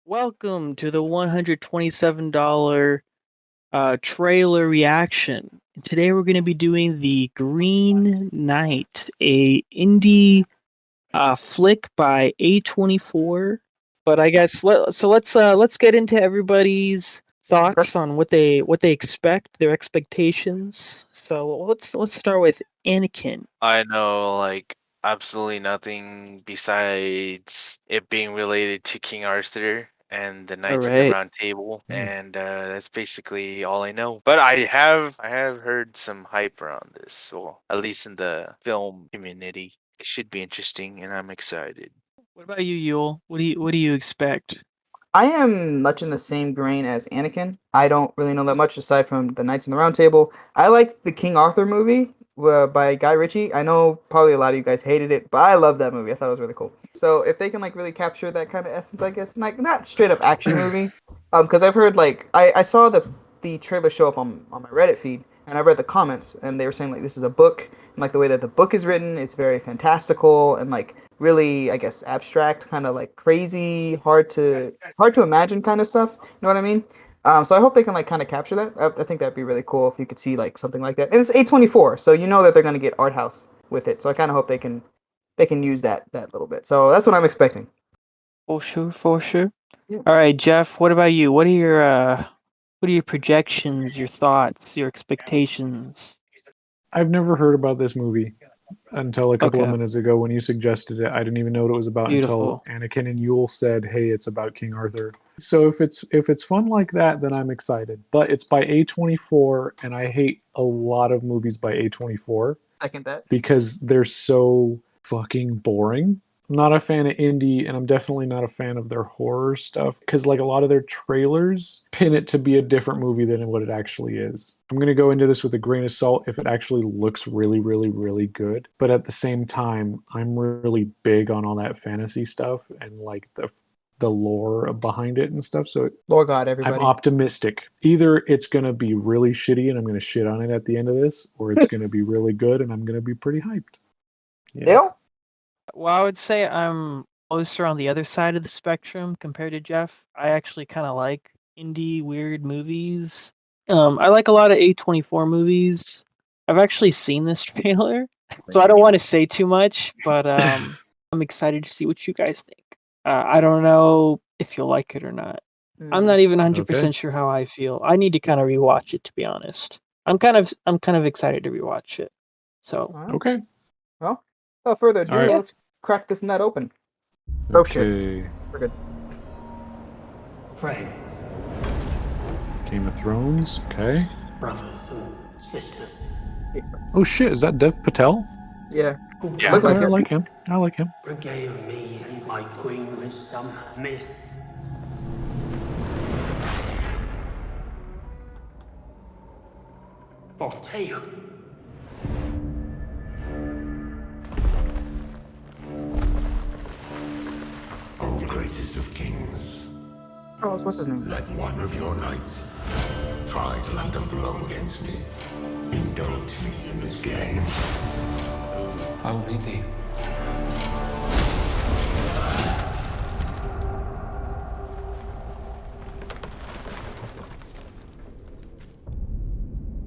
Welcome to the $127 trailer reaction. Today we're going to be doing The Green Knight, a indie flick by A24. But I guess let's get into everybody's thoughts on what they expect, their expectations. So let's start with Anakin. I know absolutely nothing besides it being related to King Arthur and the Knights of the Alright. Round Table, and that's basically all I know. But I have heard some hype around this, so at least in the film community, it should be interesting, and I'm excited. What about you, Yule? What do you expect? I am much in the same grain as Anakin. I don't really know that much aside from the Knights in the Round Table. I like the King Arthur movie by Guy Ritchie. I know probably a lot of you guys hated it, but I love that movie. I thought it was really cool. So if they can really capture that kind of essence, I guess, like not straight up action movie, because I've heard I saw the trailer show up on my Reddit feed, and I read the comments, and they were saying this is a book, and the way that the book is written, it's very fantastical and really, I guess, abstract, kind of crazy, hard to imagine kind of stuff. You know what I mean? So I hope they can kind of capture that. I think that'd be really cool if you could see something like that. And it's A24, so you know that they're gonna get art house with it. So I kind of hope they can use that little bit. So that's what I'm expecting. For sure, for sure. Yeah. All right, Jeff, what about you? What are your projections, your thoughts, your expectations? I've never heard about this movie until a couple of Okay. minutes ago when you suggested it. I didn't even know what it was about Beautiful. until Anakin and Yule said, "Hey, it's about King Arthur." So if it's fun like that, then I'm excited. But it's by A24, and I hate a lot of movies by A24 Second that. because they're so fucking boring. I'm not a fan of indie, and I'm definitely not a fan of their horror stuff because a lot of their trailers pin it to be a different movie than what it actually is. I'm going to go into this with a grain of salt if it actually looks really, really, really good. But at the same time, I'm really big on all that fantasy stuff and the lore behind it and stuff. So Lord God, everybody. I'm optimistic. Either it's going to be really shitty and I'm going to shit on it at the end of this, or it's going to be really good and I'm going to be pretty hyped. Yeah. Dale? Well, I would say I'm closer on the other side of the spectrum compared to Jeff. I actually kind of like indie weird movies. I like a lot of A24 movies. I've actually seen this trailer, so I don't want to say too much, but I'm excited to see what you guys think. I don't know if you'll like it or not. I'm not even 100% sure how I feel. I need to kind of rewatch it, to be honest. I'm kind of excited to rewatch it. So Okay. Well, without further ado, All right. let's crack this nut open. Oh shit. Okay. We're good. Friends, Game of Thrones. Okay. brothers and sisters, Oh shit, is that Dev Patel? Yeah. Yeah. Look like I it. like him. I like him. regale me and my queen with some myth. Or tale. O greatest of kings, Oh, what's his name? let one of your knights try to land a blow against me. Indulge me in this game. I will meet thee.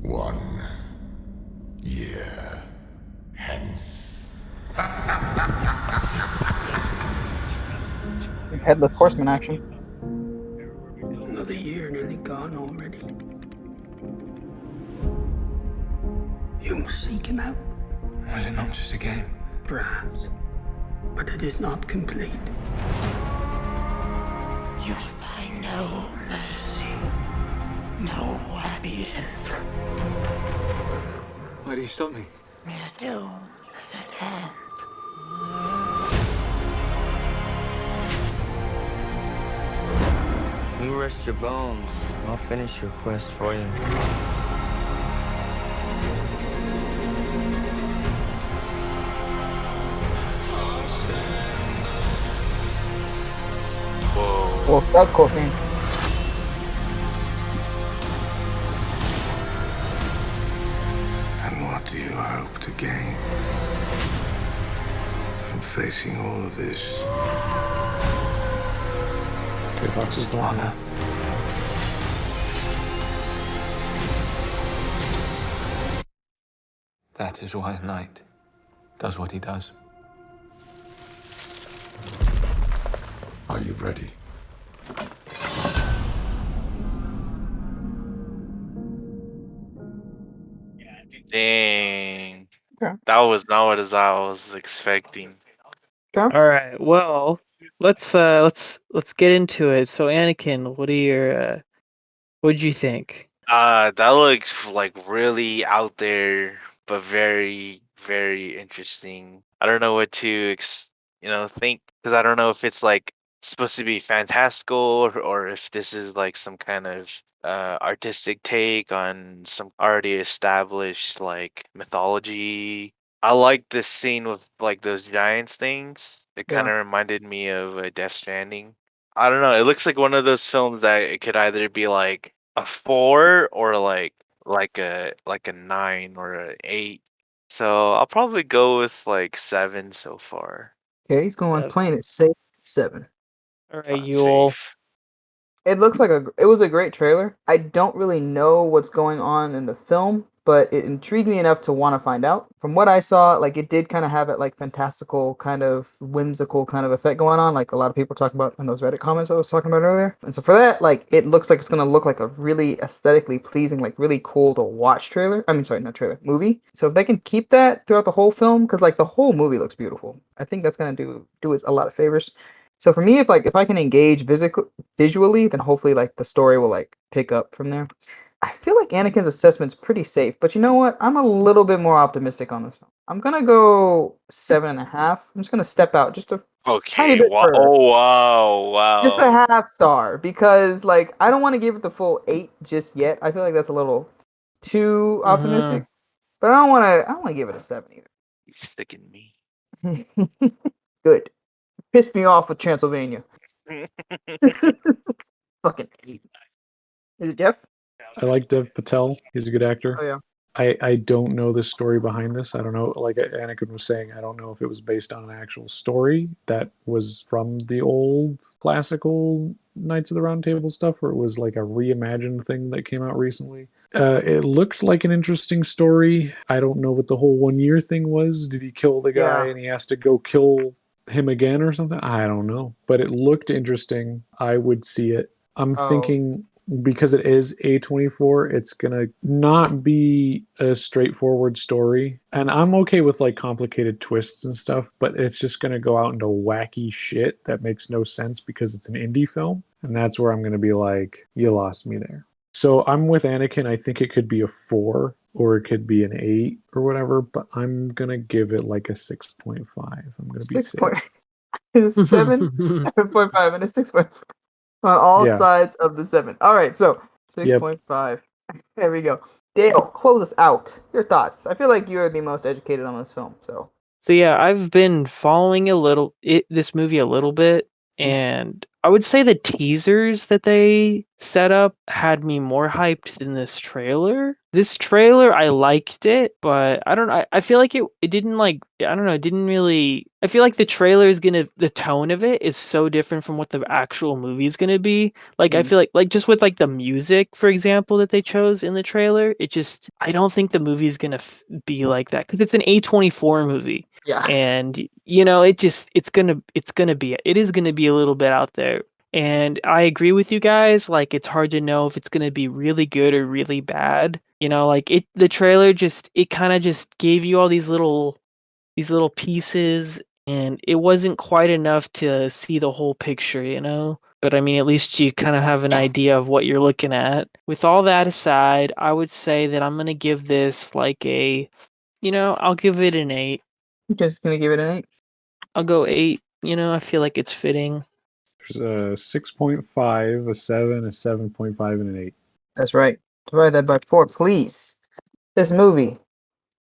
One year hence. Headless Horseman action. Another year nearly gone already. You must seek him out, Was it not just a game? perhaps, but it is not complete. You'll find no mercy, no happy end. Why do you stop me? Your doom is at hand. You rest your bones. I'll finish your quest for you. Whoa. Well, that was a cool scene. And what do you hope to gain from facing all of this? Trey Fox's daughter. That is why a knight does what he does. Are you ready? Dang. Okay. That was not what I was expecting. All right. Well, let's get into it. So, Anakin, what'd you think? That looks like really out there, but very, very interesting. I don't know what to think, because I don't know if it's like supposed to be fantastical, or if this is like some kind of artistic take on some already established like mythology. I like this scene with like those giants things. It kind Yeah. of reminded me of Death Stranding. I don't know. It looks like one of those films that it could either be like a 4 or like a 9 or a 8. So I'll probably go with like 7 so far. Okay, he's going playing it safe 7. All right, Sounds Yule. safe. It looks like it was a great trailer. I don't really know what's going on in the film, but it intrigued me enough to want to find out. From what I saw, like it did kind of have that like fantastical kind of whimsical kind of effect going on, like a lot of people talking about in those Reddit comments I was talking about earlier. And so for that, like it looks like it's gonna look like a really aesthetically pleasing, like really cool to watch trailer. I mean, sorry, not trailer, movie. So if they can keep that throughout the whole film, because like the whole movie looks beautiful, I think that's gonna do it a lot of favors. So for me, if I can engage visually, then hopefully like the story will like pick up from there. I feel like Anakin's assessment's pretty safe, but you know what? I'm a little bit more optimistic on this film. I'm gonna go 7.5. I'm just gonna step out just a tiny Okay. bit Wow. further. Oh wow. Just a Wow. half star because like I don't want to give it the full 8 just yet. I feel like that's a little too optimistic. But I don't want to give it a 7 He's sticking me. either. Good. Pissed me off with Transylvania. Fucking 8. Is it Jeff? I like Dev Patel. He's a good actor. Oh yeah. I don't know the story behind this. I don't know. Like Anakin was saying, I don't know if it was based on an actual story that was from the old classical Knights of the Round Table stuff, or it was like a reimagined thing that came out recently. It looked like an interesting story. I don't know what the whole 1 year thing was. Did he kill the guy Yeah. and he has to go kill him again or something? I don't know. But it looked interesting. I would see it. I'm Oh. thinking because it is A24, it's gonna not be a straightforward story. And I'm okay with like complicated twists and stuff, but it's just gonna go out into wacky shit that makes no sense because it's an indie film. And that's where I'm gonna be like, you lost me there. So I'm with Anakin. I think it could be a 4 or it could be an 8 or whatever, but I'm gonna give it like a 6.5. I'm gonna be 6 safe. point 7, 7.5, and a 6.5 on all Yeah. sides of the 7. All right, so Yep. 6.5. There we go. Dale, close us out. Your thoughts. I feel like you're the most educated on this film, so. So yeah, I've been following this movie a little bit, and I would say the teasers that they set up had me more hyped than this trailer. This trailer, I liked it, but I don't know. I feel like it didn't like, I don't know, it didn't really. I feel like the trailer the tone of it is so different from what the actual movie is gonna be. Like I feel like just with like the music, for example, that they chose in the trailer, I don't think the movie's gonna be like that because it's an A24 movie. Yeah. And it is gonna be a little bit out there. And I agree with you guys, like it's hard to know if it's gonna be really good or really bad. Like the trailer it kind of just gave you all these little pieces, and it wasn't quite enough to see the whole picture. But I mean, at least you kind of have an idea of what you're looking at. With all that aside, I would say that I'm gonna give this like I'll give it an 8. You're just going to give it an 8? I'll go 8. I feel like it's fitting. There's a 6.5, a 7, a 7.5, and an 8. That's right. Divide that by 4, please. This movie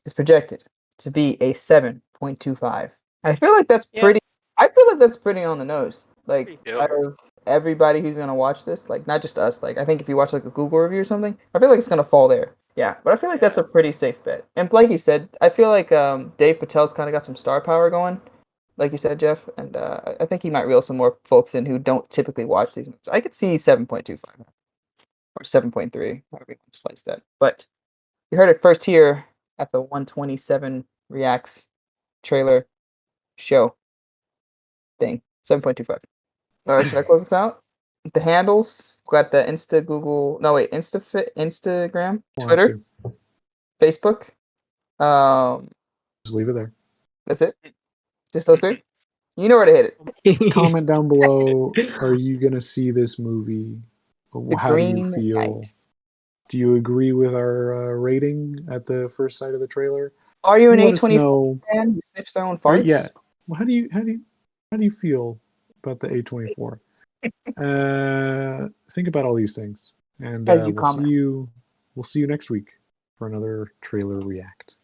is projected to be a 7.25. I feel like that's Yeah. pretty. I feel like that's pretty on the nose. Like Yep. out of everybody who's gonna watch this, like not just us. Like I think if you watch like a Google review or something, I feel like it's gonna fall there. Yeah, but I feel like that's a pretty safe bet. And like you said, I feel like Dave Patel's kind of got some star power going. like you said, Jeff, and I think he might reel some more folks in who don't typically watch these movies. I could see 7.25 or 7.3, however you want to slice that. But you heard it first here at the 127 Reacts trailer show thing. 7.25. All right, should I close this out? The handles got the Instagram, Wants Twitter, to. Facebook. Just leave it there. That's it. Just those three. You know where to hit it. Comment down below. Are you gonna see this movie? The How do you Green feel? Knight. Do you agree with our rating at the first sight of the trailer? Are you an Let us A24 know. fan who sniffs their own Right? farts? Yeah. Well, how do you feel about the A24? Think about all these things, and As you we'll see comment. you. We'll see you next week for another trailer react.